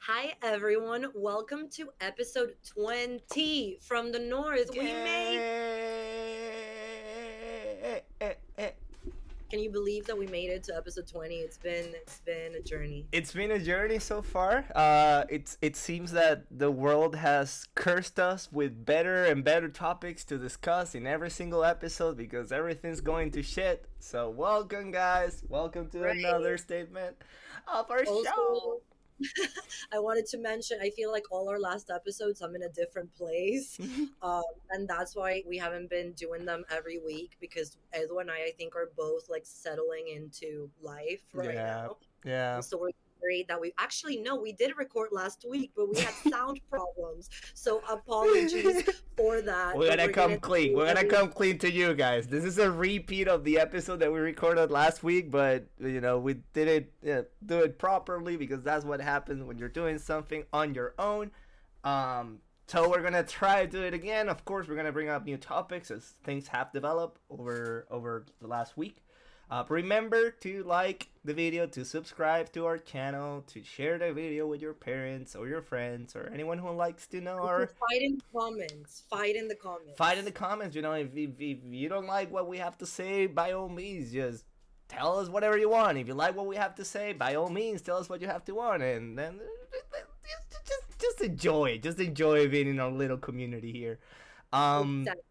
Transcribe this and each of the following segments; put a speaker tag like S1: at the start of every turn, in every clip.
S1: Hi, everyone. Welcome to episode 20 from the North. We made. Can you believe that we made it to episode 20? It's been a journey.
S2: It's been a journey so far. It seems that the world has cursed us with better and better topics to discuss in every single episode because everything's going to shit. So welcome, guys. Welcome to
S1: Right.
S2: another statement of our show.
S1: Also, I wanted to mention, I feel like all our last episodes, I'm in a different place. And that's why we haven't been doing them every week because Edu and I think, are both like settling into life right
S2: Yeah,
S1: now.
S2: yeah.
S1: So we're worried that we actually no, we did record last week, but we had sound problems. So apologies for that.
S2: We're
S1: But
S2: gonna
S1: we're gonna
S2: come clean.
S1: do
S2: We're gonna
S1: every
S2: come clean to you guys. This is a repeat of the episode that we recorded last week, but we didn't do it properly because that's what happens when you're doing something on your own. So we're gonna try to do it again. Of course, we're gonna bring up new topics as things have developed over the last week. Remember to like the video, to subscribe to our channel, to share the video with your parents or your friends or anyone who likes to know
S1: to
S2: our
S1: fight in the comments. Fight in the
S2: fight in the
S1: comments.
S2: comments. If you don't like what we have to say, by all means, just tell us whatever you want. If you like what we have to say, by all means, tell us what you have to want, and then just enjoy it. Just enjoy being in our little community here. Um,
S1: Exactly.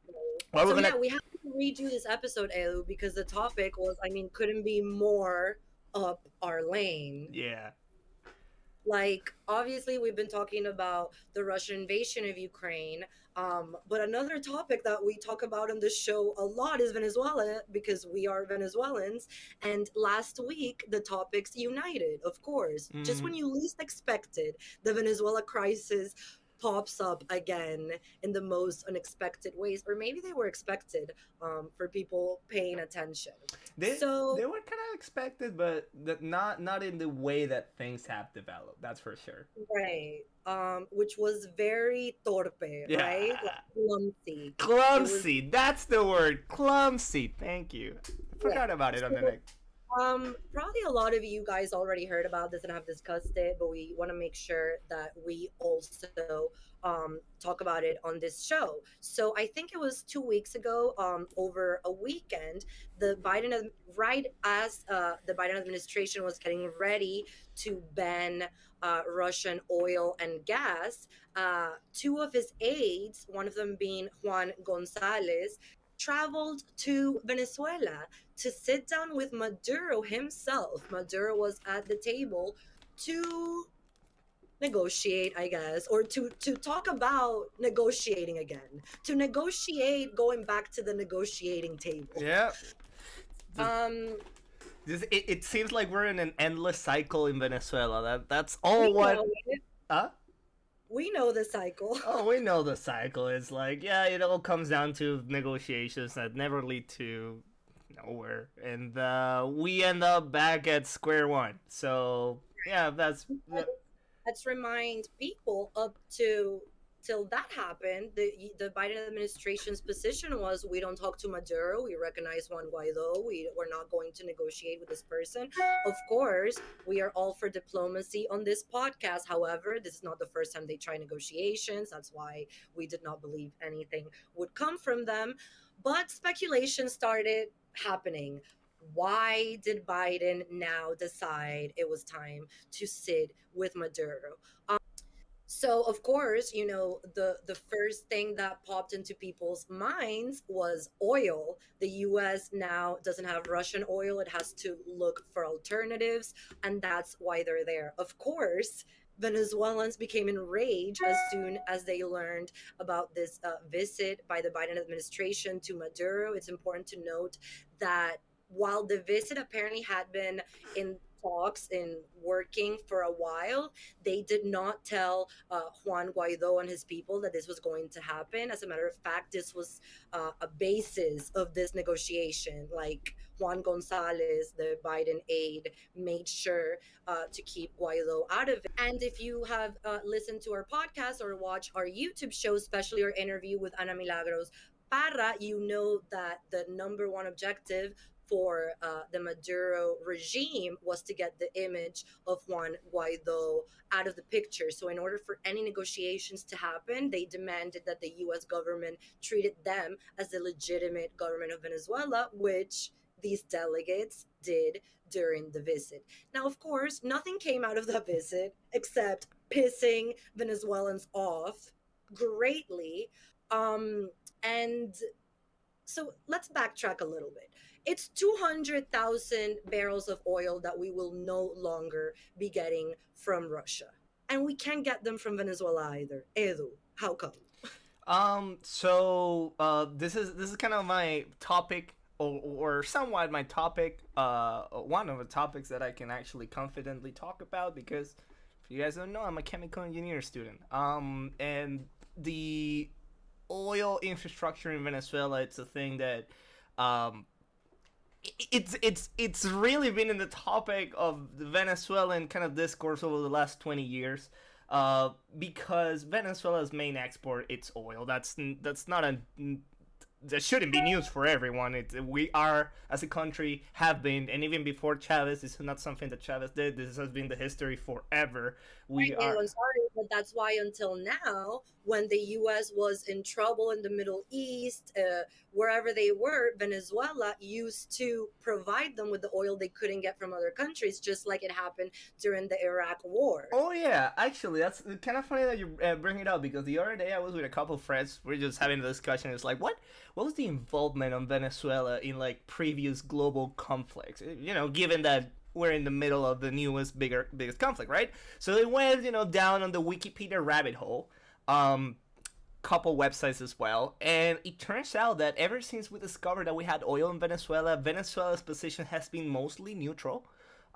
S2: what we're
S1: So
S2: gonna
S1: yeah, we have to redo this episode, Elu, because the topic was, I mean, couldn't be more up our lane.
S2: yeah.
S1: Like, obviously, we've been talking about the Russian invasion of Ukraine, but another topic that we talk about on this show a lot is Venezuela because we are Venezuelans. And last week, the topics united, of course. Just
S2: Mm,
S1: when you least expected, the Venezuela crisis pops up again in the most unexpected ways, or maybe they were expected, for people paying attention.
S2: they
S1: So,
S2: were kind of expected, but not in the way that things have developed. That's for sure.
S1: right. Which was very torpe, right? Like
S2: Yeah.
S1: clumsy. It was,
S2: Clumsy. That's the word. Clumsy. Thank you. I
S1: yeah.
S2: forgot about it on the
S1: So,
S2: next.
S1: probably a lot of you guys already heard about this and have discussed it, but we want to make sure that we also talk about it on this show. So I think it was 2 weeks ago, over a weekend, the right as the Biden administration was getting ready to ban Russian oil and gas, two of his aides, one of them being Juan Gonzalez, traveled to Venezuela to sit down with Maduro himself. Maduro was at the table to negotiate, I guess, or to talk about negotiating again, to negotiate going back to the negotiating table.
S2: Yeah. Just,
S1: Um,
S2: it seems like we're in an endless cycle in Venezuela. That's
S1: we
S2: all what.
S1: know it.
S2: Huh?
S1: We know the cycle.
S2: Oh, we know the cycle. It's like, yeah, it all comes down to negotiations that never lead to nowhere, and we end up back at square one. So yeah, that's
S1: Let's remind people up to till that happened, the Biden administration's position was, we don't talk to Maduro, we recognize Juan Guaido, we're not going to negotiate with this person. Of course, we are all for diplomacy on this podcast. However, this is not the first time they try negotiations. That's why we did not believe anything would come from them. But speculation started happening. Why did Biden now decide it was time to sit with Maduro? So of course, the first thing that popped into people's minds was oil. The US now doesn't have Russian oil. It has to look for alternatives, and that's why they're there. Of course, Venezuelans became enraged as soon as they learned about this visit by the Biden administration to Maduro. It's important to note that while the visit apparently had been in talks, in working for a while, they did not tell Juan Guaido and his people that this was going to happen. As a matter of fact, this was a basis of this negotiation. Like, Juan Gonzalez, the Biden aide, made sure to keep Guaido out of it. And if you have listened to our podcast or watched our YouTube show, especially our interview with Ana Milagros Parra, you know that the number one objective for the Maduro regime was to get the image of Juan Guaido out of the picture. So, in order for any negotiations to happen, they demanded that the US government treated them as the legitimate government of Venezuela, which these delegates did during the visit. Now, of course, nothing came out of the visit except pissing Venezuelans off greatly. And so let's backtrack a little bit. It's 200,000 barrels of oil that we will no longer be getting from Russia. And we can't get them from Venezuela either. Edu, how come?
S2: This is kind of my topic, or somewhat my topic. One of the topics that I can actually confidently talk about because, if you guys don't know, I'm a chemical engineer student. And the oil infrastructure in Venezuela, it's a thing that um it's really been in the topic of the Venezuelan kind of discourse over the last 20 years, because Venezuela's main export, it's oil. That's not a that shouldn't be news for everyone. We are, as a country, have been, and even before Chavez, this is not something that Chavez did. This has been the history forever. We
S1: Right,
S2: are.
S1: I'm sorry, but that's why until now, when the U.S. was in trouble in the Middle East, wherever they were, Venezuela used to provide them with the oil they couldn't get from other countries, just like it happened during the Iraq War.
S2: Oh yeah, actually, that's kind of funny that you bring it up because the other day I was with a couple of friends. We're just having a discussion. It's like, what was the involvement of Venezuela in like previous global conflicts? Given that we're in the middle of the biggest conflict, right? So they went, down on the Wikipedia rabbit hole. Couple websites as well, and it turns out that ever since we discovered that we had oil in Venezuela, Venezuela's position has been mostly neutral.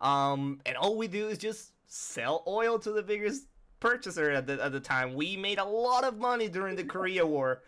S2: And all we do is just sell oil to the biggest purchaser at the time. We made a lot of money during the Korea War.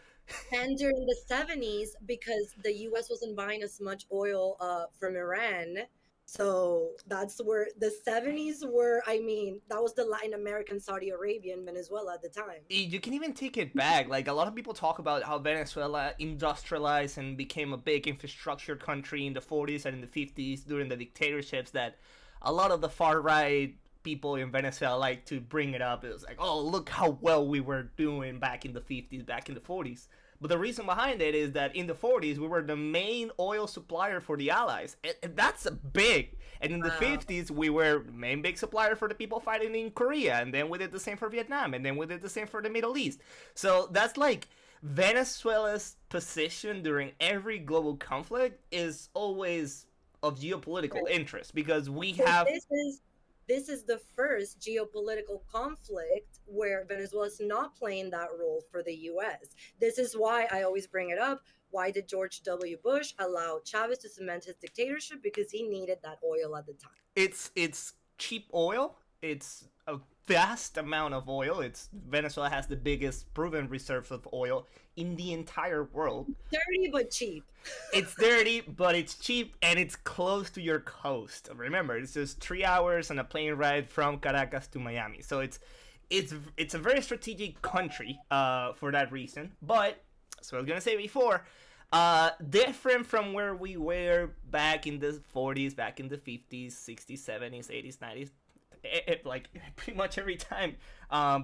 S1: And during the 70s, because the US wasn't buying as much oil from Iran. So that's where the 70s were. I mean, that was the Latin American, Saudi Arabia, and Venezuela at the time.
S2: You can even take it back. Like, a lot of people talk about how Venezuela industrialized and became a big infrastructure country in the 40s and in the 50s during the dictatorships, that a lot of the far right people in Venezuela like to bring it up. It was like, oh, look how well we were doing back in the 50s, back in the 40s. But the reason behind it is that in the 40s, we were the main oil supplier for the Allies. And that's big. And in the
S1: Wow.
S2: 50s, we were the main big supplier for the people fighting in Korea. And then we did the same for Vietnam. And then we did the same for the Middle East. So that's like Venezuela's position during every global conflict is always of geopolitical
S1: Right.
S2: interest because we
S1: So
S2: have.
S1: this is the first geopolitical conflict where Venezuela is not playing that role for the US. This is why I always bring it up. Why did George W. Bush allow Chavez to cement his dictatorship? Because he needed that oil at the time.
S2: It's cheap oil. It's a vast amount of oil. It's Venezuela has the biggest proven reserves of oil in the entire world.
S1: Dirty but cheap.
S2: It's dirty, but it's cheap and it's close to your coast. Remember, it's just 3 hours on a plane ride from Caracas to Miami. So it's a very strategic country for that reason. But as I was gonna say before, different from where we were back in the 40s, back in the 50s, 60s, 70s, 80s, 90s, like pretty much every time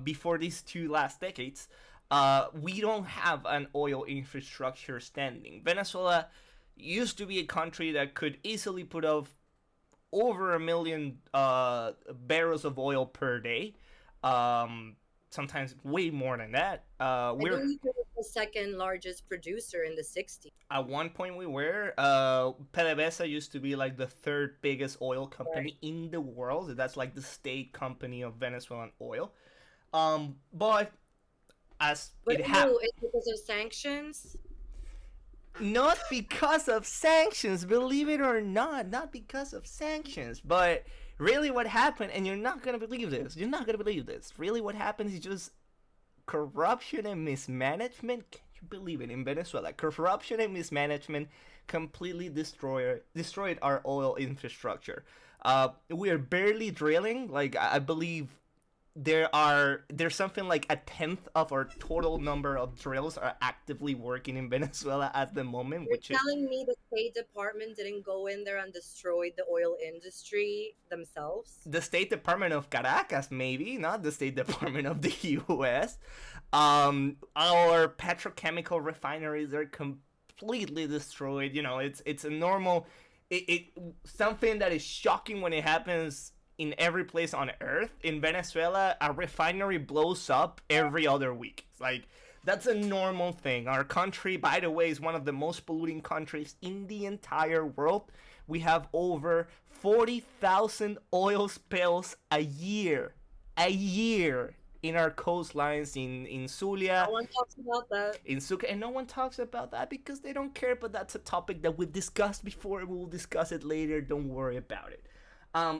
S2: before these two last decades, we don't have an oil infrastructure standing. Venezuela used to be a country that could easily put off over a million barrels of oil per day. Sometimes way more than that.
S1: I
S2: We're
S1: believe it was the second largest producer in the 60s.
S2: At one point we were. PDVSA used to be like the third biggest oil
S1: Right.
S2: company in the world. That's like the state company of Venezuelan oil. But as
S1: But
S2: it happened,
S1: no, it's because of sanctions.
S2: not because of sanctions, believe it or not, not because of sanctions, but really what happened, and you're not gonna believe this. You're not gonna believe this. Really, what happens is just corruption and mismanagement. Can you believe it? In Venezuela, corruption and mismanagement completely destroyed our oil infrastructure. We are barely drilling. Like I believe there's something like a tenth of our total number of drills are actively working in Venezuela at the moment,
S1: You're
S2: which is
S1: telling me the State Department didn't go in there and destroy the oil industry themselves?
S2: the State Department of Caracas, maybe not the State Department of the U.S. Our petrochemical refineries are completely destroyed. You know, it's a normal, it something that is shocking when it happens in every place on Earth. In Venezuela, a refinery blows up every other week. It's like that's a normal thing. Our country, by the way, is one of the most polluting countries in the entire world. We have over 40,000 oil spills a year. A year in our coastlines in Zulia,
S1: No one talks about that.
S2: in Suka, and no one talks about that because they don't care. But that's a topic that we've discussed before. We will discuss it later. Don't worry about it.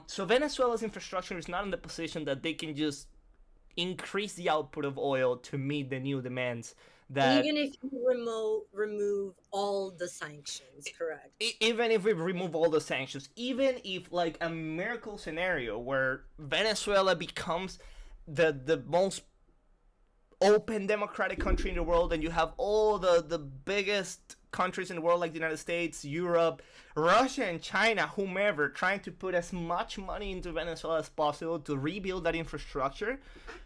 S2: So Venezuela's infrastructure is not in the position that they can just increase the output of oil to meet the new demands that
S1: Even if you remove all the sanctions, correct?
S2: even if we remove all the sanctions, even if like a miracle scenario where Venezuela becomes the most open democratic country in the world, and you have all the biggest countries in the world like the United States, Europe, Russia, and China, whomever, trying to put as much money into Venezuela as possible to rebuild that infrastructure.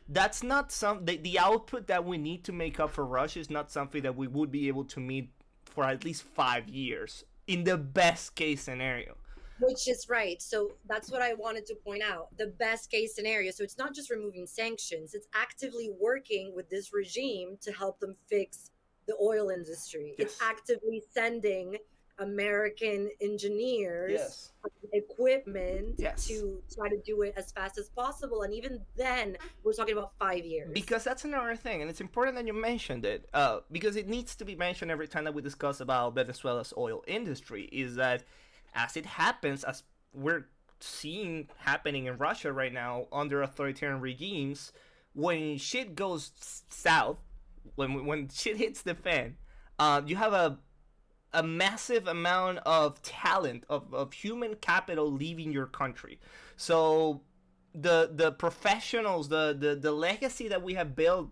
S2: That's not the output that we need to make up for Russia is not something that we would be able to meet for at least 5 years in the best case scenario.
S1: Which is right. So that's what I wanted to point out. The best case scenario. So it's not just removing sanctions, it's actively working with this regime to help them fix the oil industry. It's
S2: Yes.
S1: actively sending American engineers,
S2: Yes.
S1: equipment
S2: Yes.
S1: to try to do it as fast as possible. And even then, we're talking about 5 years.
S2: Because that's another thing, and it's important that you mentioned it, because it needs to be mentioned every time that we discuss about Venezuela's oil industry, is that as it happens, as we're seeing happening in Russia right now under authoritarian regimes, when shit goes south, when shit hits the fan, you have a massive amount of talent of human capital leaving your country. So the professionals, the legacy that we have built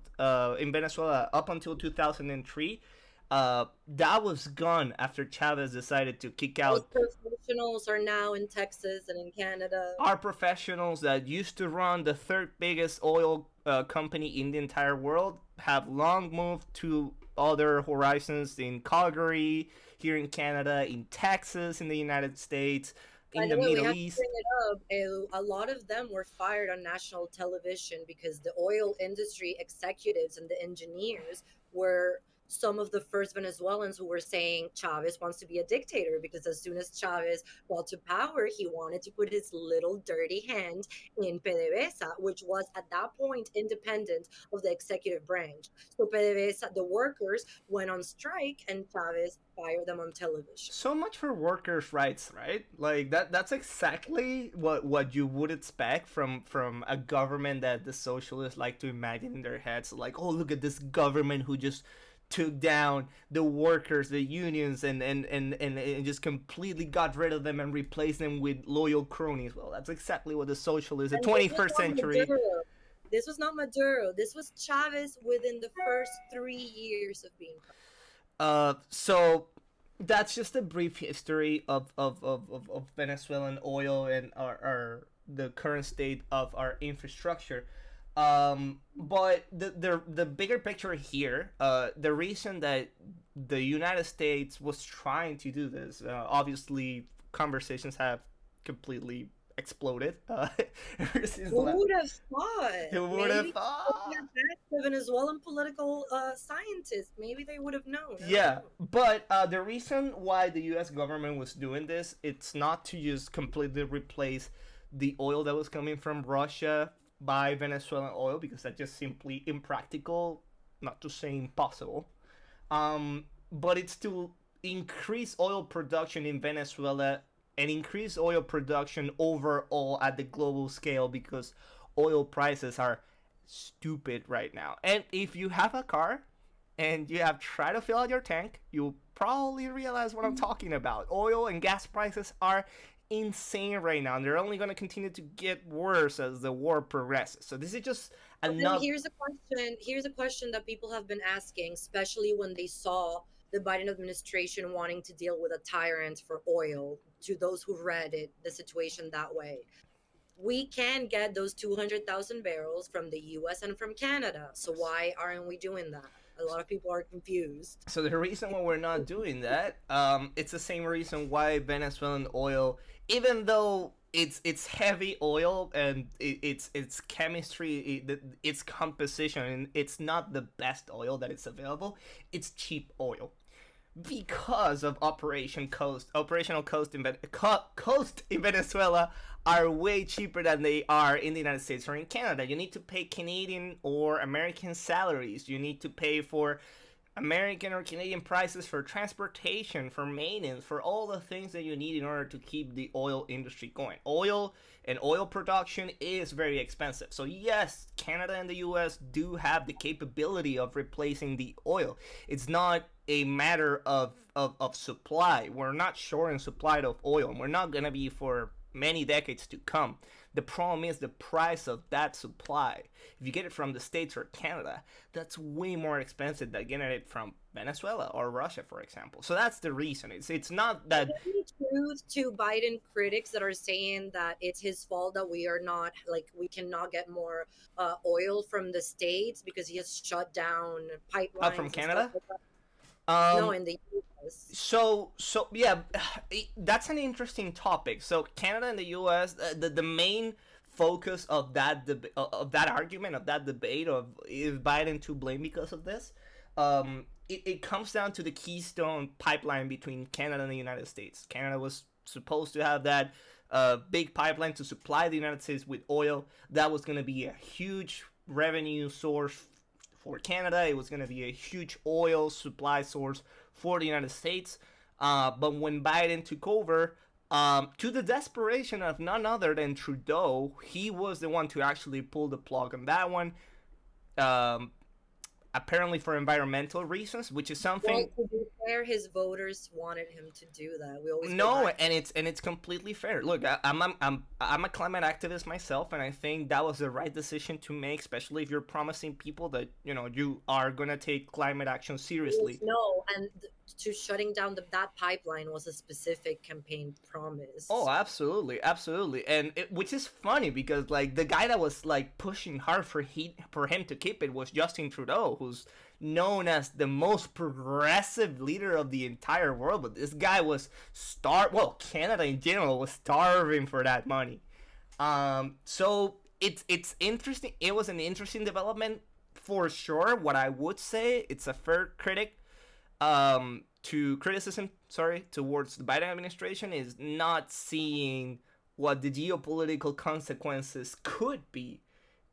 S2: in Venezuela up until 2003, that was gone after Chavez decided to kick
S1: Those
S2: out
S1: professionals are now in Texas and in Canada.
S2: our professionals that used to run the third biggest oil company in the entire world have long moved to other horizons in Calgary, here in Canada, in Texas, in the United States,
S1: By
S2: in
S1: the
S2: the
S1: way, we
S2: Middle
S1: have to
S2: East.
S1: bring it up. A lot of them were fired on national television because the oil industry executives and the engineers were some of the first Venezuelans who were saying Chavez wants to be a dictator because as soon as Chavez got to power, he wanted to put his little dirty hand in PDVSA, which was at that point independent of the executive branch. So PDVSA, the workers, went on strike and Chavez fired them on television.
S2: So much for workers' rights, right? Like that's exactly what you would expect from a government that the socialists like to imagine in their heads. Like, oh, look at this government who just took down the workers, the unions, and just completely got rid of them and replaced them with loyal cronies. Well, that's exactly what the socialists, the
S1: And this was
S2: 21st
S1: not
S2: century.
S1: Maduro. This was not Maduro. This was Chavez within the first 3 years of being president.
S2: So that's just a brief history of Venezuelan oil and our the current state of our infrastructure. But the bigger picture here, the reason that the United States was trying to do this, obviously conversations have completely exploded. Ever since
S1: Who would have thought?
S2: who would have
S1: Maybe
S2: thought?
S1: the Venezuelan political scientists, maybe they would have known. I don't
S2: Yeah,
S1: know.
S2: but the reason why the U.S. government was doing this, it's not to just completely replace the oil that was coming from Russia by Venezuelan oil, because that's just simply impractical, not to say impossible. But it's to increase oil production in Venezuela and increase oil production overall at the global scale, because oil prices are stupid right now. And if you have a car and you have tried to fill out your tank, you'll probably realize what I'm talking about. Oil and gas prices are insane right now, and they're only going to continue to get worse as the war progresses. So this is just
S1: But then
S2: another.
S1: here's a question. Here's a question that people have been asking, especially when they saw the Biden administration wanting to deal with a tyrant for oil. To those who read it, the situation that way, we can get those 200,000 barrels from the US and from Canada. So why aren't we doing that? A lot of people are confused.
S2: So the reason why we're not doing that, it's the same reason why Venezuelan oil, even though it's heavy oil and its chemistry, its composition, and it's not the best oil that is available. It's cheap oil because of operational cost in Venezuela are way cheaper than they are in the United States or in Canada. You need to pay Canadian or American salaries. You need to pay for American or Canadian prices for transportation, for maintenance, for all the things that you need in order to keep the oil industry going. Oil and oil production is very expensive. So yes, Canada and the US do have the capability of replacing the oil. It's not a matter of supply. We're not short in supply of oil, and we're not going to be for many decades to come. The problem is the price of that supply. If you get it from the States or Canada, that's way more expensive than getting it from Venezuela or Russia, for example. So that's the reason. It's not
S1: Is
S2: that.
S1: there any truth to Biden critics that are saying that it's his fault that we are not, like, we cannot get more oil from the States because he has shut down
S2: From
S1: pipelines and stuff
S2: Canada.
S1: like that? No,
S2: Um,
S1: in the US.
S2: so yeah, that's an interesting topic. So Canada and the U.S. The main focus of that argument, of that debate, of is Biden to blame because of this. It comes down to the Keystone pipeline between Canada and the United States. Canada was supposed to have that big pipeline to supply the United States with oil. That was going to be a huge revenue source for Canada. It was going to be a huge oil supply source for the United States. But when Biden took over, to the desperation of none other than Trudeau, he was the one to actually pull the plug on that one. Um, Apparently for environmental reasons, which is
S1: Well,
S2: something.
S1: to be fair, his voters wanted him to do that. We always go
S2: No,
S1: back.
S2: and it's completely fair. Look, I'm a climate activist myself, and I think that was the right decision to make, especially if you're promising people that you are gonna take climate action seriously.
S1: No, and to shutting down that pipeline was a specific campaign
S2: Oh,
S1: promise.
S2: absolutely, absolutely, and which is funny because like the guy that was like pushing hard for him to keep it was Justin Trudeau, who's known as the most progressive leader of the entire world. But this guy was well, Canada in general was starving for that money. So it's interesting. It was an interesting development for sure. What I would say, it's a fair critic to criticism, sorry, towards the Biden administration is not seeing what the geopolitical consequences could be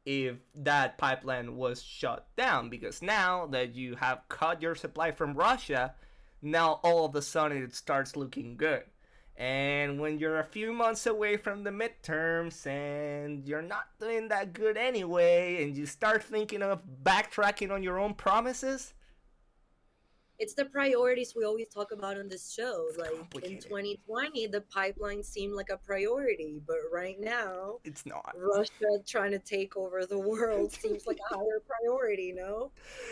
S2: if that pipeline was shut down. Because now that you have cut your supply from Russia, now all of a sudden it starts looking good. And when you're a few months away from the midterms and you're not doing that good anyway, and you start thinking of backtracking on your own promises,
S1: It's the priorities we always talk about on this show.
S2: it's
S1: Like in
S2: complicated.
S1: 2020, the pipeline seemed like a priority, but right now,
S2: It's not.
S1: Russia trying to take over the world seems like a higher priority, no?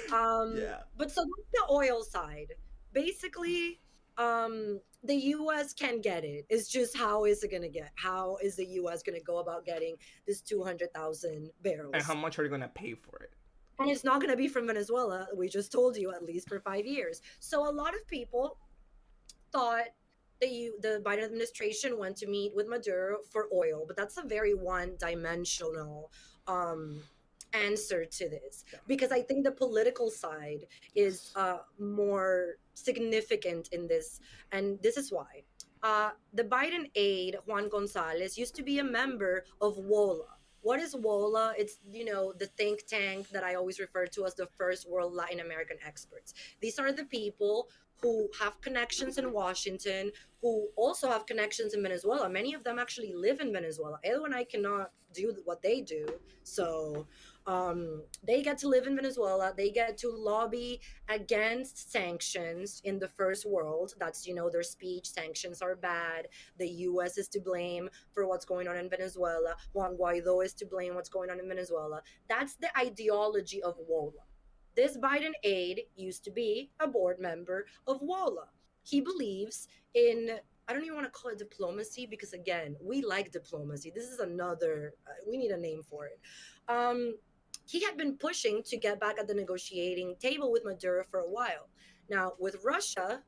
S2: Yeah.
S1: But so that's the oil side. Basically, the US can get it. It's just how is it gonna get? How is the US gonna go about getting this 200,000
S2: And how
S1: barrels?
S2: much are you gonna pay for it?
S1: And it's not gonna be from Venezuela. We just told you, at least for 5 years. So a lot of people thought the Biden administration went to meet with Maduro for oil, but that's a very one-dimensional um, answer to this,
S2: Yeah.
S1: because I think the political side is more significant in this, and this is why. The Biden aide Juan Gonzalez used to be a member of WOLA. What is WOLA? It's the think tank that I always refer to as the First World Latin American Experts. These are the people who have connections in Washington, who also have connections in Venezuela. Many of them actually live in Venezuela. Edo and I cannot do what they do. So They get to live in Venezuela. They get to lobby against sanctions in the first world. That's, their speech. Sanctions are bad. The US is to blame for what's going on in Venezuela. Juan Guaido is to blame what's going on in Venezuela. That's the ideology of WOLA. This Biden aide used to be a board member of WOLA. He believes in, I don't even want to call it diplomacy because, again, we like diplomacy. This is another, we need a name for it. He had been pushing to get back at the negotiating table with Maduro for a while. Now, with Russia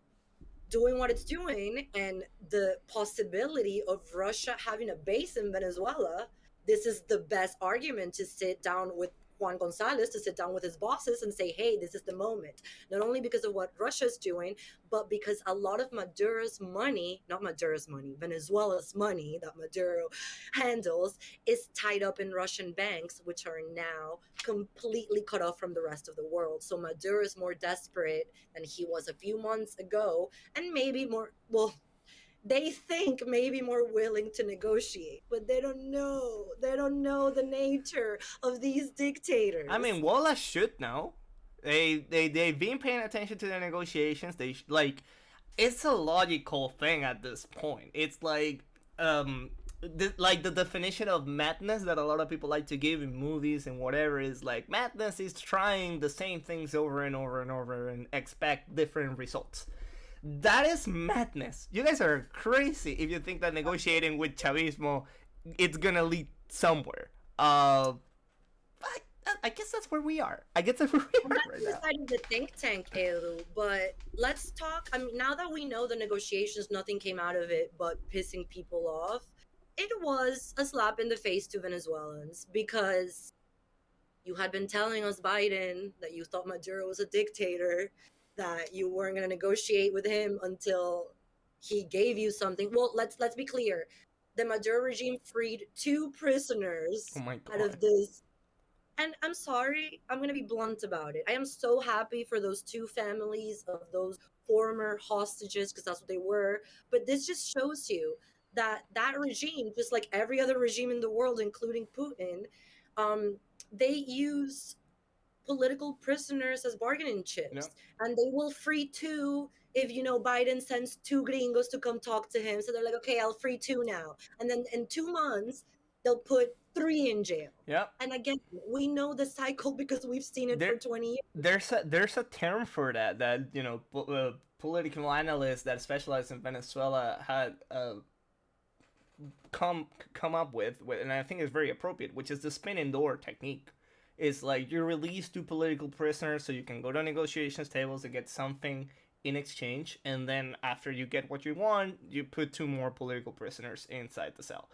S1: doing what it's doing and the possibility of Russia having a base in Venezuela, this is the best argument to sit down with Juan Gonzalez, to sit down with his bosses and say, hey, this is the moment. Not only because of what Russia's doing, but because a lot of Maduro's money, not Maduro's money, Venezuela's money that Maduro handles is tied up in Russian banks, which are now completely cut off from the rest of the world. So Maduro is more desperate than he was a few months ago, and maybe more, well, they think maybe more willing to negotiate, but they don't know the nature of these
S2: I
S1: dictators.
S2: mean, Wallace should know. They've been paying attention to the negotiations. Like, it's a logical thing at this point. It's like like the definition of madness that a lot of people like to give in movies and whatever is like madness is trying the same things over and over and over and expect different results. That is madness. You guys are crazy if you think that negotiating with Chavismo it's gonna lead somewhere. I, I guess that's where we are. I guess that's where we
S1: And
S2: are
S1: that's
S2: right
S1: the
S2: now.
S1: side of the think tank, Edu. But let's talk. I mean, now that we know the negotiations, nothing came out of it but pissing people off. It was a slap in the face to Venezuelans because you had been telling us, Biden, that you thought Maduro was a dictator, that you weren't going to negotiate with him until he gave you something. Well, let's be clear. The Maduro regime freed two
S2: Oh
S1: prisoners
S2: my
S1: out
S2: god.
S1: of this, and I'm sorry, I'm going to be blunt about it. I am so happy for those two families of those former hostages because that's what they were. But this just shows you that that regime, just like every other regime in the world, including Putin, um, they use political prisoners as bargaining
S2: Yeah.
S1: chips, and they will free two if Biden sends two gringos to come talk to him. So they're like, okay, I'll free two now, and then in 2 months they'll put three in jail.
S2: Yeah.
S1: And again, we know the cycle because we've seen it
S2: There
S1: for 20 years.
S2: there's a term for that political analysts that specialize in Venezuela had come up with, and I think it's very appropriate, which is the spinning door technique. It's like you release two political prisoners so you can go to negotiations tables and get something in exchange, and then after you get what you want, you put two more political prisoners inside the cell.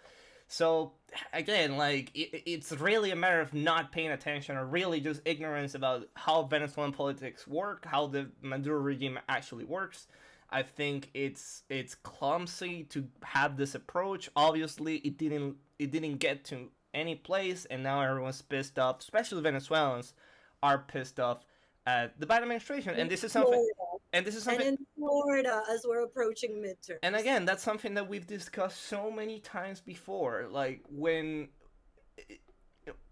S2: So again, like it's really a matter of not paying attention or really just ignorance about how Venezuelan politics work, how the Maduro regime actually works. I think it's clumsy to have this approach. Obviously, it didn't get to any place, and now everyone's pissed off. Especially Venezuelans are pissed off at the Biden administration,
S1: In
S2: and this is something.
S1: Florida,
S2: And this is
S1: and
S2: something.
S1: in Florida as we're approaching
S2: And
S1: midterms.
S2: again, that's something that we've discussed so many times before. Like when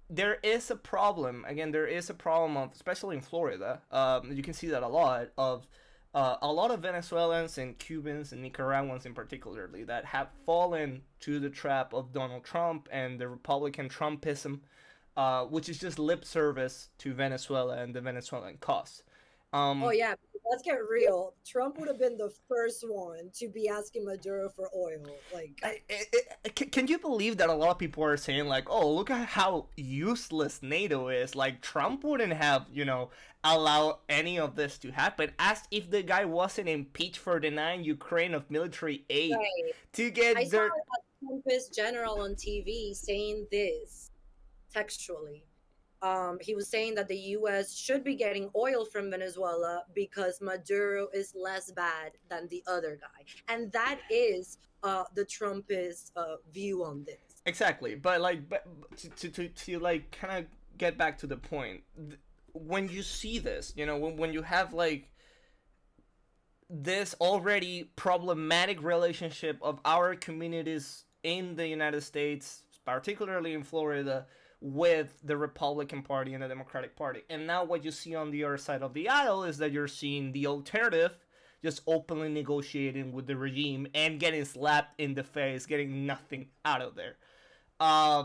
S2: there is a problem, again, there is a problem of, especially in Florida. You can see that a lot of Venezuelans and Cubans and Nicaraguans in particularly that have fallen to the trap of Donald Trump and the Republican Trumpism, which is just lip service to Venezuela and the Venezuelan cause.
S1: Oh
S2: Um,
S1: yeah, let's get real. Trump would have been the first one to be asking Maduro for oil. Like,
S2: can you believe that a lot of people are saying like, "Oh, look at how useless NATO is"? Like Trump wouldn't have, allow any of this to happen, as if the guy wasn't impeached for denying Ukraine of military aid
S1: right.
S2: to
S1: I
S2: get
S1: saw
S2: their.
S1: a Trumpist general on TV saying this textually. He was saying that the U.S. should be getting oil from Venezuela because Maduro is less bad than the other guy, and that is the Trumpist view on this.
S2: Exactly, but like, but to like kind of get back to the point, when you see this, when you have like this already problematic relationship of our communities in the United States, particularly in Florida, with the Republican Party and the Democratic Party. And now what you see on the other side of the aisle is that you're seeing the alternative just openly negotiating with the regime and getting slapped in the face, getting nothing out of there. Uh,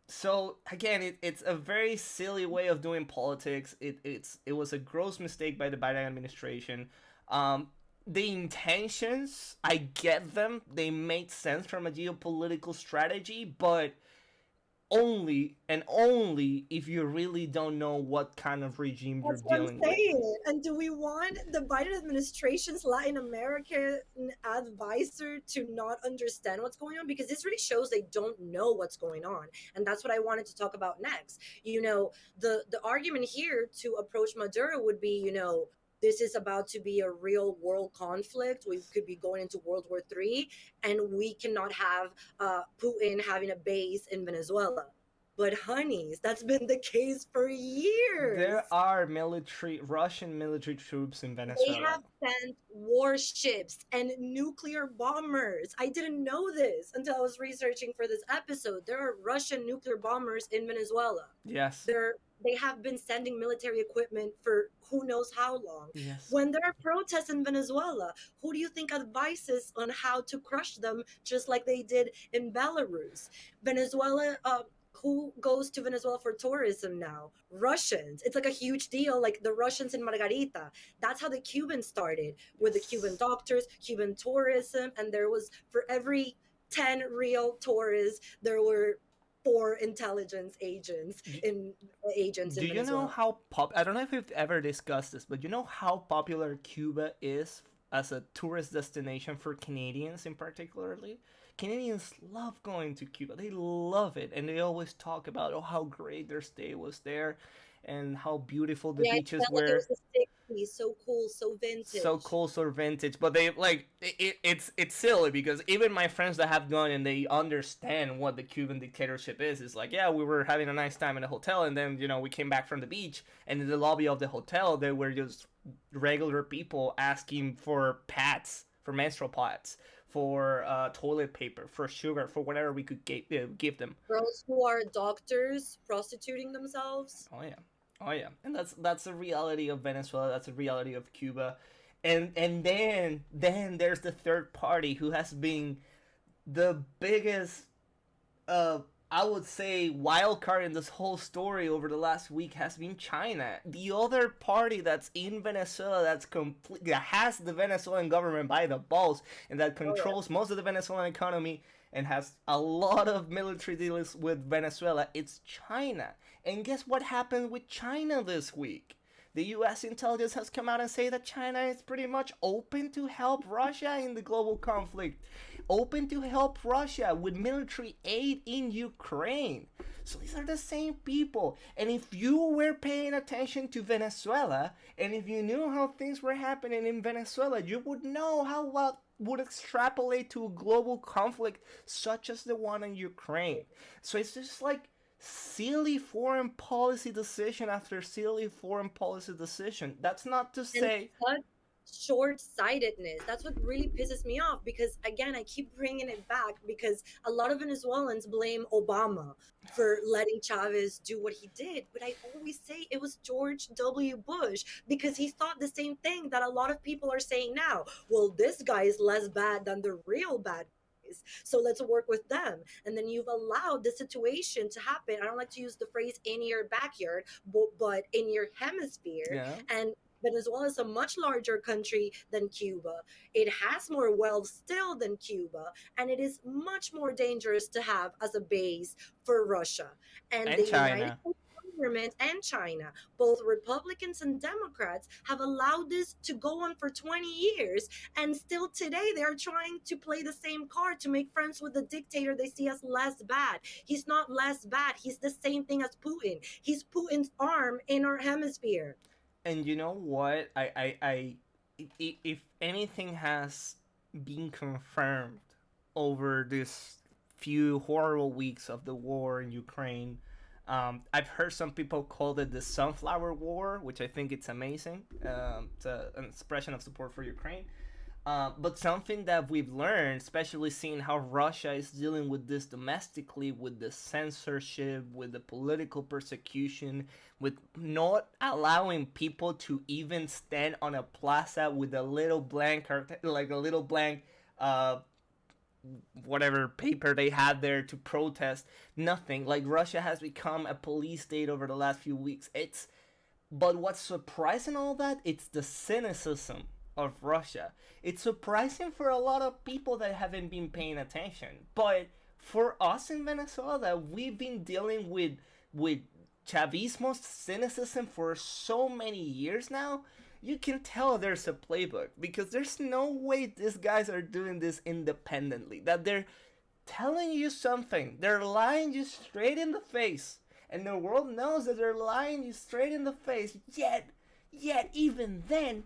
S2: so again, it's a very silly way of doing politics. It was a gross mistake by the Biden administration. Um, the intentions, I get them. They made sense from a geopolitical strategy, but only and only if you really don't know what kind of regime you're
S1: That's what I'm
S2: dealing with.
S1: saying. And do we want the Biden administration's Latin American advisor to not understand what's going on? Because this really shows they don't know what's going on. And that's what I wanted to talk about next. The argument here to approach Maduro would be, this is about to be a real world conflict. We could be going into World War III, and we cannot have Putin having a base in Venezuela. But honeys, that's been the case for years.
S2: There are Russian military troops in
S1: They
S2: Venezuela.
S1: have sent warships and nuclear bombers. I didn't know this until I was researching for this episode. There are Russian nuclear bombers in Venezuela.
S2: Yes.
S1: They have been sending military equipment for who knows how long.
S2: Yes.
S1: When there are protests in Venezuela, who do you think advises on how to crush them, just like they did in Belarus? Venezuela, who goes to Venezuela for tourism now? Russians. It's like a huge deal, like the Russians in Margarita. That's how the Cubans started, with the Cuban doctors, Cuban tourism, and there was, for every 10 real tourists, there were 4 intelligence agents in
S2: Do you
S1: Venezuela.
S2: know how I don't know if we've ever discussed this, but you know how popular Cuba is as a tourist destination for Canadians in particularly? Canadians love going to Cuba. They love it, and they always talk about how great their stay was there, and how beautiful the
S1: Yeah, it
S2: beaches
S1: felt like it
S2: were.
S1: was the 60s, so cool, so
S2: So
S1: vintage.
S2: cool, so vintage. But they like it's silly because even my friends that have gone and they understand what the Cuban dictatorship is like, yeah, we were having a nice time in a hotel, and then we came back from the beach, and in the lobby of the hotel there were just regular people asking for pads, for menstrual pads, for toilet paper, for sugar, for whatever we could give them.
S1: Girls who are doctors prostituting themselves.
S2: Oh yeah, oh yeah, and that's the reality of Venezuela. That's the reality of Cuba, and then there's the third party who has been the biggest, uh, I would say, wild card in this whole story over the last week has been China. The other party that's in Venezuela that has the Venezuelan government by the balls and that
S1: Oh yeah.
S2: controls most of the Venezuelan economy and has a lot of military deals with Venezuela. It's China. And guess what happened with China this week? The US intelligence has come out and say that China is pretty much open to help Russia in the global conflict, open to help Russia with military aid in Ukraine. So these are the same people. And if you were paying attention to Venezuela, and if you knew how things were happening in Venezuela, you would know how what would extrapolate to a global conflict such as the one in Ukraine. So it's just like silly foreign policy decision after silly foreign policy decision. That's not to
S1: And
S2: say.
S1: such short-sightedness. That's what really pisses me off, because again, I keep bringing it back because a lot of Venezuelans blame Obama for letting Chavez do what he did, but I always say it was George W. Bush, because he thought the same thing that a lot of people are saying now. Well, this guy is less bad than the real bad guys, so let's work with them. And then you've allowed the situation to happen. I don't like to use the phrase in your backyard, but in your hemisphere.
S2: Yeah.
S1: And Venezuela is a much larger country than Cuba. It has more wealth still than Cuba, and it is much more dangerous to have as a base for Russia. And
S2: And
S1: the United
S2: China.
S1: States government and China, both Republicans and Democrats, have allowed this to go on for 20 years. And still today, they're trying to play the same card to make friends with the dictator they see as less bad. He's not less bad. He's the same thing as Putin. He's Putin's arm in our hemisphere.
S2: And you know what? If anything has been confirmed over this few horrible weeks of the war in Ukraine, I've heard some people call it the Sunflower War, which I think it's amazing. It's an expression of support for Ukraine. But something that we've learned, especially seeing how Russia is dealing with this domestically, with the censorship, with the political persecution, with not allowing people to even stand on a plaza with a little blank, like a little blank, uh, whatever paper they had there to protest. Nothing. Like Russia has become a police state over the last few weeks. It's but what's surprising all that, it's the cynicism of Russia. It's surprising for a lot of people that haven't been paying attention. But for us in Venezuela, we've been dealing with Chavismo's cynicism for so many years now. You can tell there's a playbook because there's no way these guys are doing this independently. That they're telling you something, they're lying you straight in the face, and the world knows that they're lying you straight in the face. Yet, even then,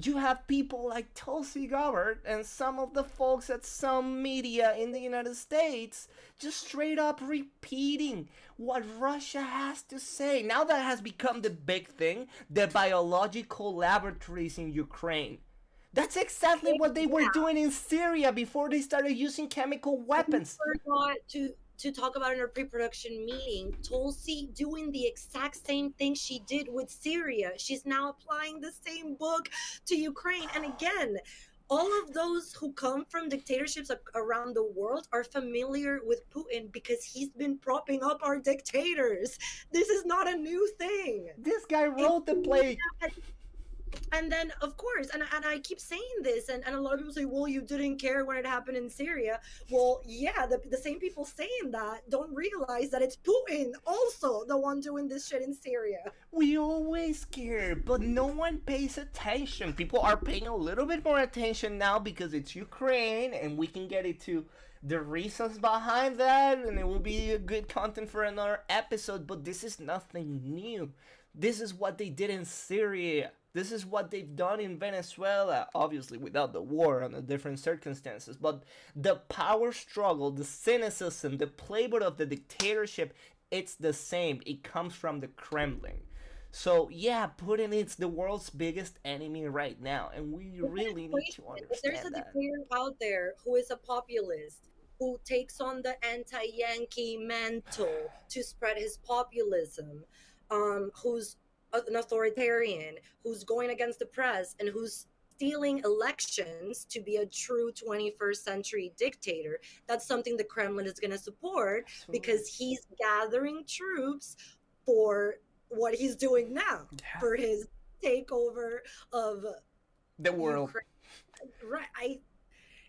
S2: you have people like Tulsi Gabbard and some of the folks at some media in the United States just straight up repeating what Russia has to say. Now that has become the big thing, the biological laboratories in Ukraine. That's exactly what they were doing in Syria before they started using chemical
S1: We
S2: weapons.
S1: forgot to talk about in our pre-production meeting, Tulsi doing the exact same thing she did with Syria. She's now applying the same book to Ukraine. And again, all of those who come from dictatorships around the world are familiar with Putin because he's been propping up our dictators. This is not a new thing.
S2: This guy
S1: It,
S2: wrote the play.
S1: and then of course, and I keep saying this, and a lot of people say, well, you didn't care when it happened in Syria. Well, yeah, the same people saying that don't realize that it's Putin also the one doing this shit in Syria.
S2: We always care, but no one pays attention. People are paying a little bit more attention now because it's Ukraine and we can get into the reasons behind that, and it will be a good content for another episode. But this is nothing new. This is what they did in Syria. This is what they've done in Venezuela, obviously without the war under different circumstances. But the power struggle, the cynicism, the playbook of the dictatorship, it's the same. It comes from the Kremlin. So yeah, Putin is the world's biggest enemy right now, and we really need to
S1: If there's a
S2: understand that.
S1: dictator out there who is a populist, who takes on the anti-Yankee mantle to spread his populism, who's an authoritarian, who's going against the press, and who's stealing elections to be a true 21st century dictator, that's something the Kremlin is going to support
S2: Absolutely.
S1: because he's gathering troops for what he's doing now,
S2: Yeah.
S1: for his takeover of
S2: The world.
S1: Ukraine. Right.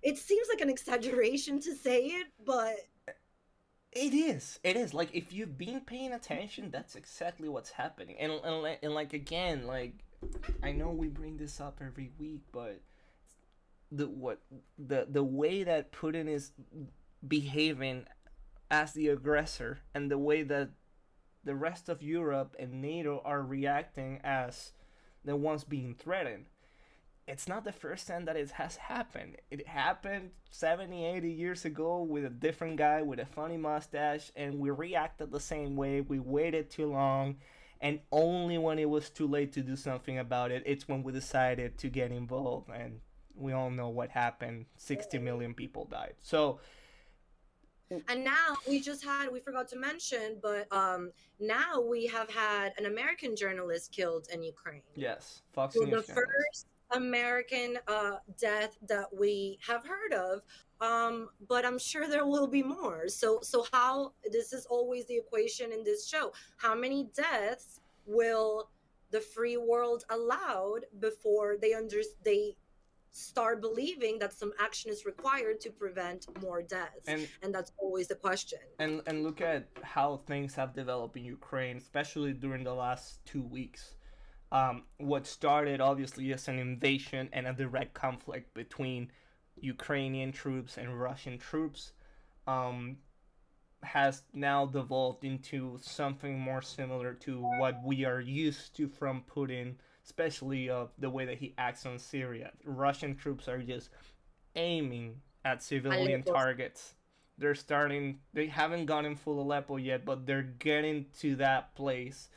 S1: It seems like an exaggeration to say it, but
S2: It is. It is. Like if you've been paying attention, that's exactly what's happening. And like again, like I know we bring this up every week, but the way that Putin is behaving as the aggressor and the way that the rest of Europe and NATO are reacting as the ones being threatened. It's not the first time that it has happened. It happened 70, 80 years ago with a different guy with a funny mustache, and we reacted the same way. We waited too long, and only when it was too late to do something about it, it's when we decided to get involved. And we all know what happened. 60 million people died. So,
S1: and now we forgot to mention, but now we have had an American journalist killed in Ukraine.
S2: yes, Fox
S1: So the
S2: News journalist.
S1: first American death that we have heard of, but I'm sure there will be more. So how, this is always the equation in this show, how many deaths will the free world allowed before they start believing that some action is required to prevent more deaths? And that's always the question.
S2: And look at how things have developed in Ukraine, especially during the last 2 weeks. What started obviously as an invasion and a direct conflict between Ukrainian troops and Russian troops um, has now devolved into something more similar to what we are used to from Putin, especially the way that he acts on Syria. Russian troops are just aiming at civilian
S1: Aleppo.
S2: targets. They haven't gotten full Aleppo yet, but they're getting to that place.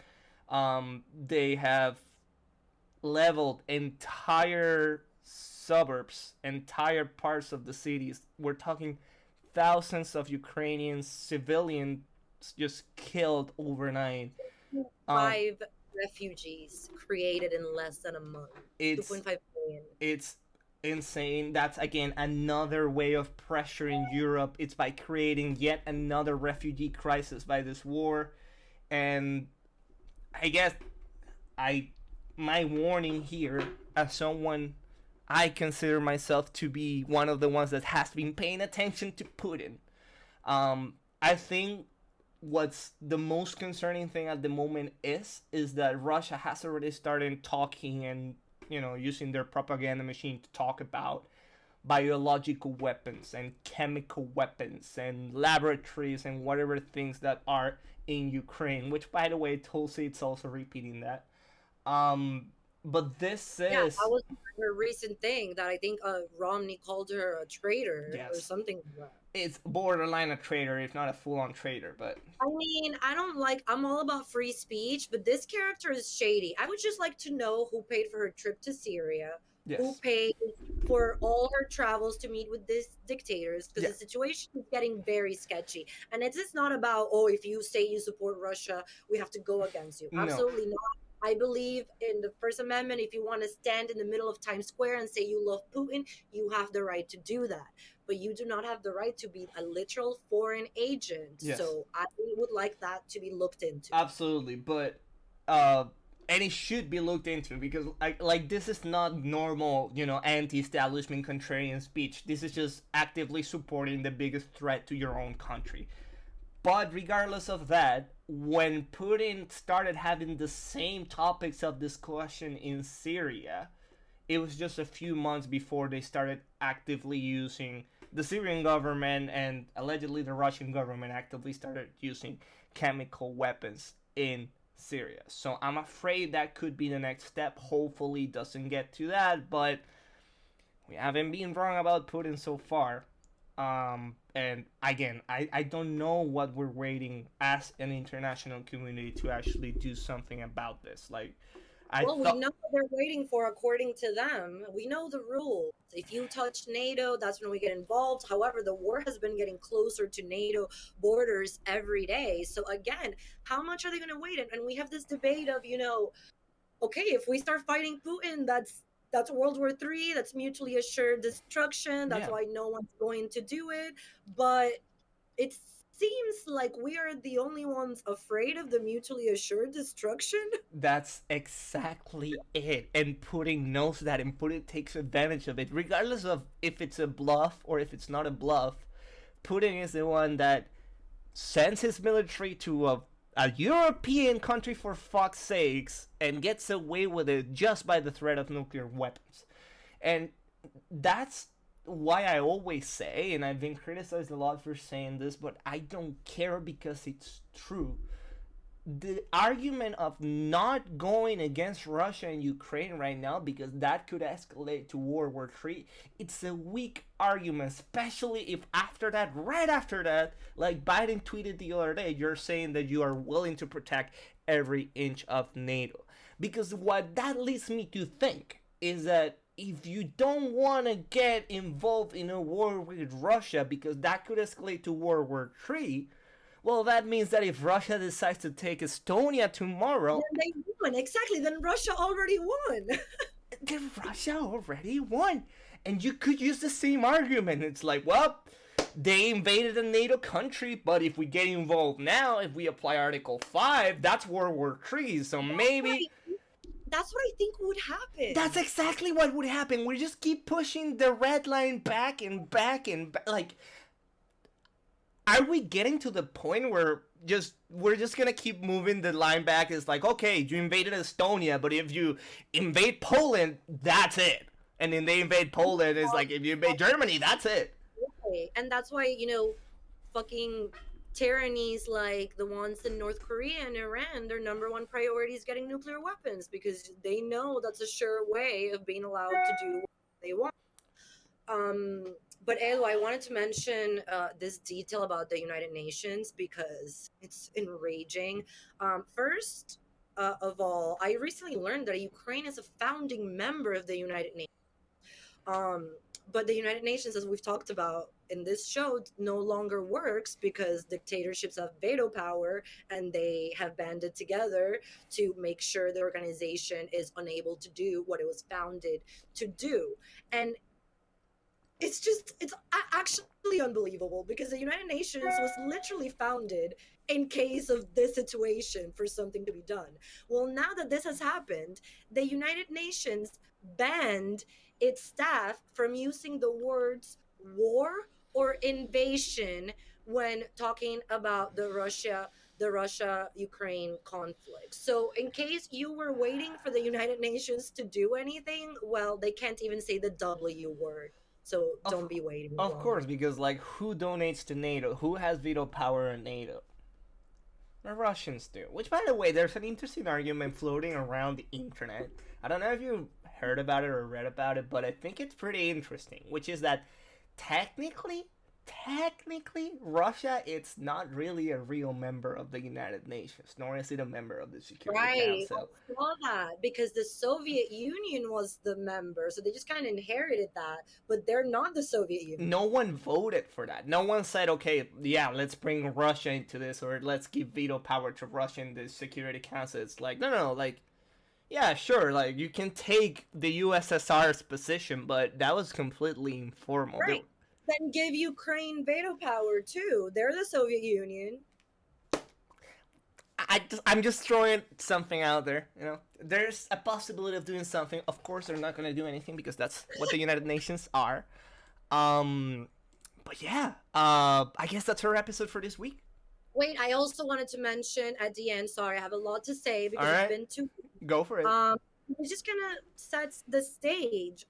S2: They have leveled entire suburbs, entire parts of the cities. We're talking thousands of Ukrainian civilians just killed overnight. Um,
S1: 5 refugees created in less than a month.
S2: it's
S1: 2.5 million.
S2: it's insane. That's again another way of pressuring Europe. It's by creating yet another refugee crisis by this war. And I guess I my warning here, as someone I consider myself to be one of the ones that has been paying attention to Putin. I think what's the most concerning thing at the moment is that Russia has already started talking and using their propaganda machine to talk about biological weapons and chemical weapons and laboratories and whatever things that are in Ukraine. Which, by the way, Tulsi it's also repeating that. Um, but this
S1: Yeah, that
S2: is
S1: was a recent thing that I think Romney called her a traitor or
S2: yes,
S1: something like that.
S2: it's borderline a traitor, if not a full-on traitor. But
S1: I mean, I'm all about free speech, but this character is shady. I would just like to know who paid for her trip to Syria, who
S2: yes,
S1: paid for all her travels to meet with these dictators, because
S2: yeah,
S1: the situation is getting very sketchy. And it's just not about, oh, if you say you support Russia, we have to go against you.
S2: no,
S1: Absolutely not. I believe in the First Amendment. If you want to stand in the middle of Times Square and say you love Putin, you have the right to do that, but you do not have the right to be a literal foreign agent.
S2: yes,
S1: So I would like that to be looked into.
S2: absolutely. But uh, and it should be looked into because like this is not normal, anti-establishment contrarian speech. This is just actively supporting the biggest threat to your own country. But regardless of that, when Putin started having the same topics of discussion in Syria, it was just a few months before they started actively using the Syrian government and allegedly the Russian government actively started using chemical weapons in Syria. So I'm afraid that could be the next step. Hopefully it doesn't get to that, but we haven't been wrong about Putin so far. And again, I don't know what we're waiting as an international community to actually do something about this. Like, I
S1: Well, we
S2: thought,
S1: know what they're waiting for according to them. We know the rules. If you touch NATO, that's when we get involved. However, the war has been getting closer to NATO borders every day. So again, how much are they going to wait? And we have this debate of, okay, if we start fighting Putin, that's World War III. That's mutually assured destruction. That's
S2: yeah,
S1: why no one's going to do it. But it seems like we are the only ones afraid of the mutually assured destruction.
S2: that's exactly it. And Putin knows that, and Putin takes advantage of it, regardless of if it's a bluff or if it's not a bluff. Putin is the one that sends his military to a European country for fuck's sakes and gets away with it just by the threat of nuclear weapons. And that's why I always say, and I've been criticized a lot for saying this, but I don't care because it's true. The argument of not going against Russia and Ukraine right now because that could escalate to World War III, it's a weak argument, especially if after that, right after that, like Biden tweeted the other day, you're saying that you are willing to protect every inch of NATO. Because what that leads me to think is that if you don't want to get involved in a war with Russia because that could escalate to World War III, well, that means that if Russia decides to take Estonia tomorrow,
S1: Then they won. Exactly. Then Russia already won.
S2: then Russia already won. And you could use the same argument. It's like, well, they invaded a NATO country, but if we get involved now, if we apply Article 5, that's World War III. So maybe
S1: That's what I think would happen.
S2: that's exactly what would happen. We just keep pushing the red line back and back and back. Like, are we getting to the point where we're just gonna keep moving the line back? It's like, okay, you invaded Estonia, but if you invade Poland, that's it. And then they invade Poland, it's like if you invade Germany, that's it.
S1: And that's why, fucking tyrannies like the ones in North Korea and Iran, their number one priority is getting nuclear weapons because they know that's a sure way of being allowed to do what they want. But Elo, I wanted to mention this detail about the United Nations because it's enraging. First of all, I recently learned that Ukraine is a founding member of the United Nations. Um, but the United Nations, as we've talked about in this show, no longer works because dictatorships have veto power, and they have banded together to make sure the organization is unable to do what it was founded to do. And it's actually unbelievable because the United Nations was literally founded in case of this situation for something to be done. Well, now that this has happened, the United Nations banned its staff from using the words war or invasion when talking about the Russia Ukraine conflict. So, in case you were waiting for the United Nations to do anything, well, they can't even say the W word. So
S2: Of
S1: don't be waiting
S2: of
S1: long.
S2: course, because like who donates to NATO? Who has veto power in NATO? The Russians do. Which, by the way, there's an interesting argument floating around the internet. I don't know if you heard about it or read about it, but I think it's pretty interesting. Which is that technically, Russia it's not really a real member of the United Nations, nor is it a member of the Security
S1: Right.
S2: Council.
S1: I saw that because the Soviet Union was the member. So they just kind of inherited that, but they're not the Soviet Union.
S2: No one voted for that. No one said, okay, yeah, let's bring Russia into this, or let's give veto power to Russia in the Security Council. It's like, no, like, yeah, sure, like, you can take the USSR's position, but that was completely informal.
S1: Right. Then give Ukraine veto power too. They're the Soviet Union.
S2: I'm just throwing something out there, you know? There's a possibility of doing something. Of course, they're not going to do anything because that's what the United Nations are. Um, but yeah, I guess that's our episode for this week.
S1: Wait, I also wanted to mention at the end, sorry, I have a lot to say
S2: All
S1: because it's
S2: right,
S1: been too
S2: go for it.
S1: um we're just gonna set the stage.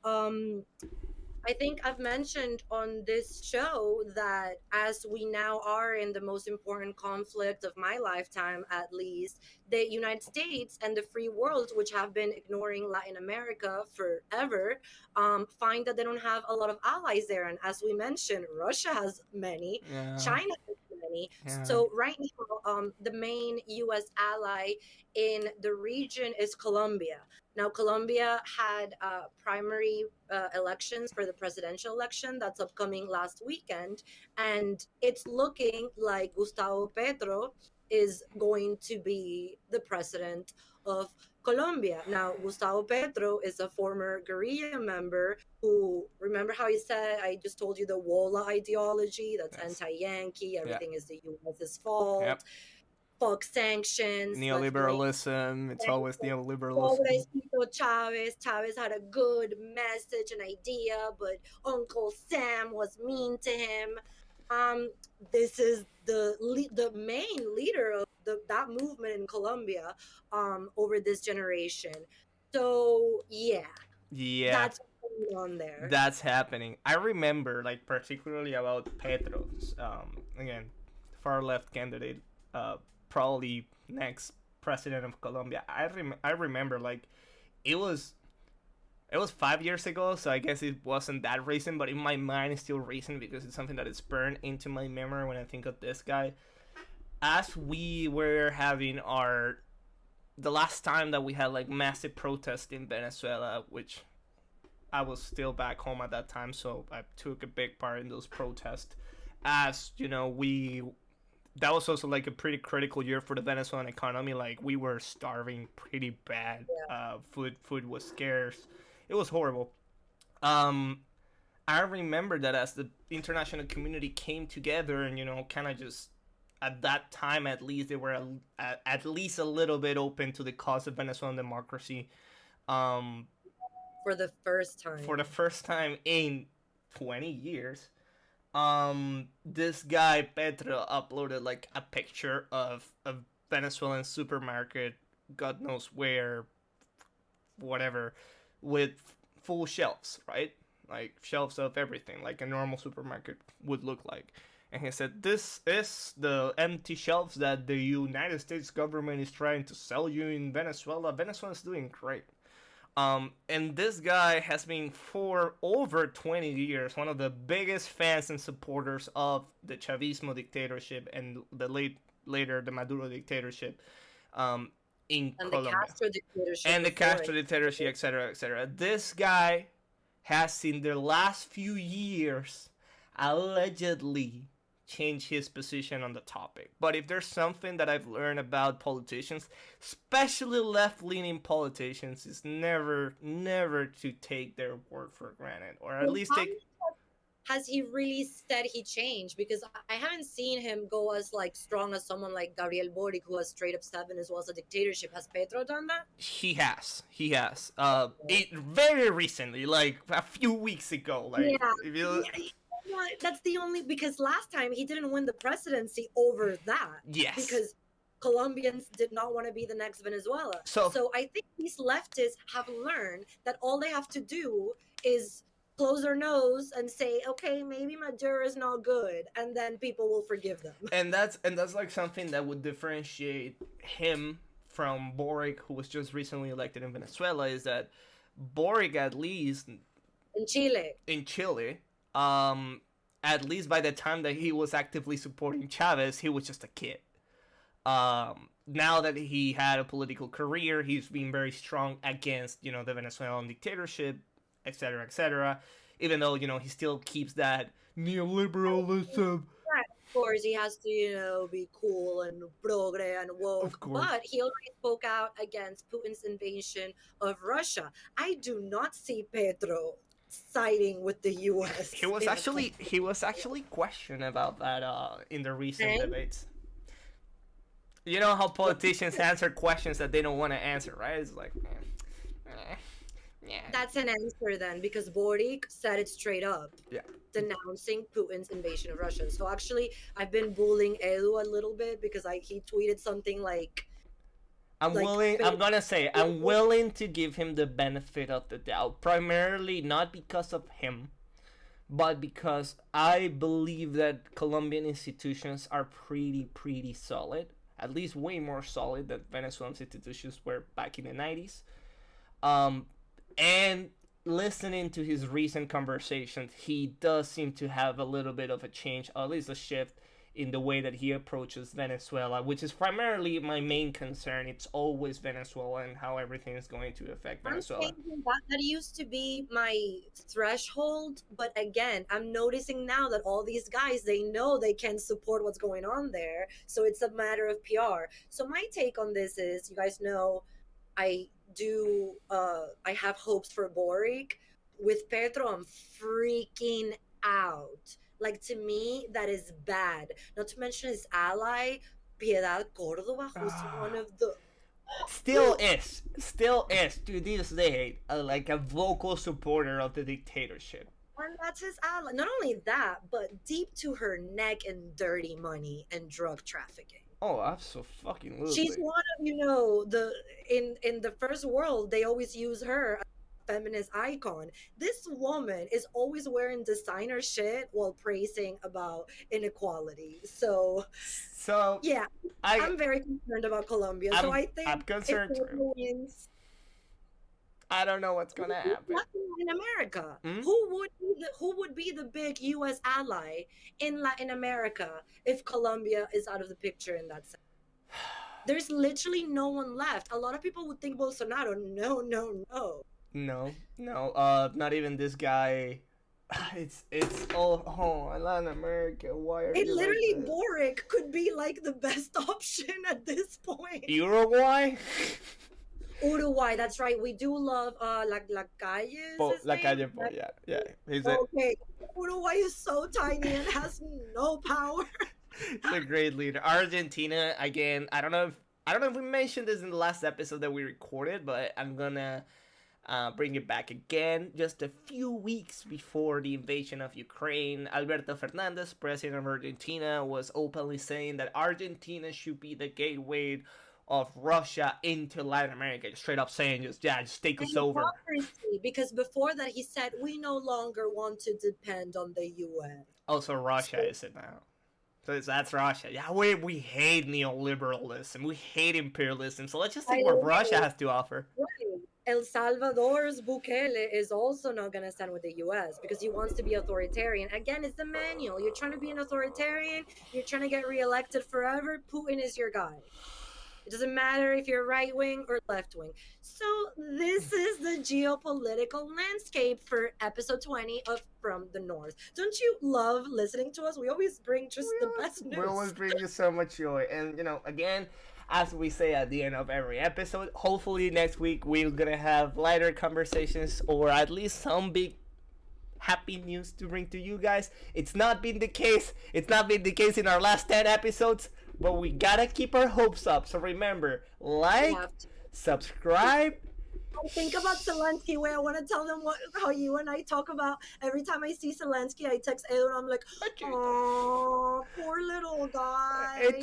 S1: I think I've mentioned on this show that as we now are in the most important conflict of my lifetime, at least, the United States and the free world, which have been ignoring Latin America forever, find that they don't have a lot of allies there. And as we mentioned, Russia has many,
S2: Yeah,
S1: China has many.
S2: yeah.
S1: So right now, the main U.S. ally in the region is Colombia. Now, Colombia had primary elections for the presidential election that's upcoming last weekend, and it's looking like Gustavo Petro is going to be the president of Colombia. Now, Gustavo Petro is a former guerrilla member who, remember how he said, I just told you the WOLA ideology, that's
S2: Yes.
S1: anti Yankee,
S2: Yeah.
S1: everything is the US's fault,
S2: Yep.
S1: fuck sanctions, let's blame
S2: Neoliberalism. It's always neoliberalism.
S1: Pobrecito Chavez. Chavez had a good message and idea, but Uncle Sam was mean to him. Um, this is the main leader of that movement in Colombia over this generation. So yeah,
S2: Yeah,
S1: that's what's going on there.
S2: that's happening. I remember, like, particularly about Petros. Again, far left candidate, probably next president of Colombia. I remember, like, it was it was 5 years ago, so I guess it wasn't that recent, but in my mind it's still recent because it's something that is burned into my memory when I think of this guy. As we were having our the last time that we had like massive protest in Venezuela, which I was still back home at that time, so I took a big part in those protests. As you know, we that was also like a pretty critical year for the Venezuelan economy. Like we were starving pretty bad.
S1: Yeah.
S2: Food was scarce. It was horrible. Um, I remember that as the international community came together and kind of just at that time at least they were at least a little bit open to the cause of Venezuelan democracy. Um,
S1: For the first
S2: for the
S1: time.
S2: first time in 20 years, this guy Petro uploaded like a picture of a Venezuelan supermarket, God knows where, whatever, with full shelves, right? Like shelves of everything, like a normal supermarket would look like. And he said, "This is the empty shelves that the United States government is trying to sell you in Venezuela. Venezuela's doing great." And this guy has been for over 20 years one of the biggest fans and supporters of the Chavismo dictatorship and later the Maduro dictatorship in
S1: And the
S2: Colombia
S1: Castro dictatorship
S2: and the
S1: before it.
S2: Castro dictatorship, etc., etc. This guy has in the last few years allegedly changed his position on the topic. But if there's something that I've learned about politicians, especially left-leaning politicians, is never to take their word for granted, or at
S1: So
S2: least
S1: how
S2: take.
S1: has he really said he changed? Because I haven't seen him go as like strong as someone like Gabriel Boric, who has straight up said Venezuela was a dictatorship. Has Petro done that?
S2: He has. It very recently, like a few weeks ago. Like
S1: Yeah,
S2: if you,
S1: yeah. That's the only, because last time he didn't win the presidency over that
S2: yes.
S1: because Colombians did not want to be the next Venezuela.
S2: So
S1: So I think these leftists have learned that all they have to do is close their nose and say, okay, maybe Maduro is not good, and then people will forgive them.
S2: and that's like something that would differentiate him from Boric, who was just recently elected in Venezuela, is that Boric, at least
S1: In Chile,
S2: in Chile, um, at least by the time that he was actively supporting Chavez, he was just a kid. Now that he had a political career, he's been very strong against the Venezuelan dictatorship, etc., etc. Even though he still keeps that neoliberalism,
S1: right, of course, he has to, be cool and progre and
S2: of
S1: woke,
S2: course.
S1: but he already spoke out against Putin's invasion of Russia. I do not see Petro siding with the
S2: He
S1: US
S2: was
S1: in a
S2: actually he was actually questioned about that in the recent
S1: conflict.
S2: debates. You know how politicians answer questions that they don't want to answer, right? It's like, yeah,
S1: That's an answer then, because Boric said it straight up,
S2: yeah.
S1: denouncing Putin's invasion of Russia. So actually, I've been bullying Edu a little bit because he tweeted something
S2: I'm
S1: like
S2: willing. I'm gonna say I'm willing to give him the benefit of the doubt, primarily not because of him, but because I believe that Colombian institutions are pretty solid, at least way more solid than Venezuelan institutions were back in the 90s. Um, and listening to his recent conversations, he does seem to have a little bit of a change, or at least a shift in the way that he approaches Venezuela, which is primarily my main concern. It's always Venezuela and how everything is going to affect
S1: I'm
S2: Venezuela.
S1: thinking that used to be my threshold, but again, I'm noticing now that all these guys, they know they can support what's going on there, so it's a matter of PR. So my take on this is, you guys know, I I have hopes for Boric. With Petro, I'm freaking out. Like, to me, that is bad. Not to mention his ally, Piedad Cordova, who's one of the
S2: Still is to this day like a vocal supporter of the dictatorship.
S1: and that's his ally. Not only that, but deep to her neck in dirty money and drug trafficking.
S2: Oh, absolutely.
S1: She's one of, the in the first world, they always use her as a feminist icon. This woman is always wearing designer shit while praising about inequality. So
S2: So
S1: yeah,
S2: I
S1: I'm very concerned about Colombia. So
S2: I'm
S1: I
S2: I'm
S1: think if
S2: concerned too.
S1: Petro wins,
S2: I don't know what's gonna happen.
S1: nothing in America.
S2: Hmm?
S1: Who would be the big U.S. ally in Latin America if Colombia is out of the picture in that sense? There's literally no one left. A lot of people would think Bolsonaro. No, no, no.
S2: No, no, not even this guy. It's oh Latin America. Why are
S1: It
S2: you like
S1: literally,
S2: this?
S1: Boric could be like the best option at this point.
S2: Uruguay,
S1: Uruguay, that's right. We do love La Calle is his
S2: La
S1: name.
S2: Calle Po. Yeah, yeah.
S1: Okay. Uruguay is so tiny and has no power.
S2: He's a great leader. Argentina again. I don't know if we mentioned this in the last episode that we recorded, but I'm gonna bring it back again. Just a few weeks before the invasion of Ukraine, Alberto Fernandez, president of Argentina, was openly saying that Argentina should be the gateway of Russia into Latin America. Straight up saying, just take
S1: And
S2: us over.
S1: hypocrisy, because before that he said we no longer want to depend on the UN.
S2: Also, Russia
S1: So,
S2: is it now. So that's Russia. Yeah, we hate neoliberalism. We hate imperialism. So let's just
S1: by
S2: see
S1: the
S2: what Russia
S1: way,
S2: has to offer.
S1: right, El Salvador's Bukele is also not going to stand with the US because he wants to be authoritarian. Again, it's the manual. You're trying to be an authoritarian, you're trying to get reelected forever. Putin is your guy. It doesn't matter if you're right wing or left wing. So this is the geopolitical landscape for episode 20 of From the North. Don't you love listening to us? We always bring just the best
S2: We always
S1: news.
S2: bring you so much joy. And, again, as we say at the end of every episode, hopefully next week we're going to have lighter conversations or at least some big happy news to bring to you guys. It's not been the case. It's not been the case in our last 10 episodes, but we gotta keep our hopes up. So remember, like, subscribe.
S1: Think about Zelensky. Where I want to tell them how you and I talk about every time I see Zelensky. I text Edu and I'm like, oh, poor little guy. Poor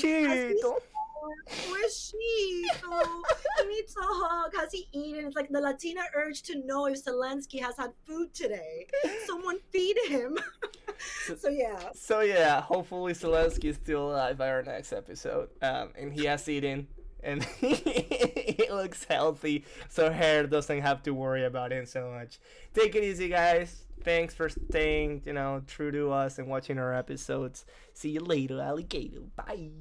S1: sheep. He needs a hug. Has he eaten? It's like the Latina urge to know if Zelensky has had food today. Someone feed him. So
S2: yeah. Hopefully Zelensky is still alive by our next episode, and he has eaten. And he looks healthy, so hair doesn't have to worry about him so much. Take it easy, guys. Thanks for staying, true to us and watching our episodes. See you later, alligator. Bye.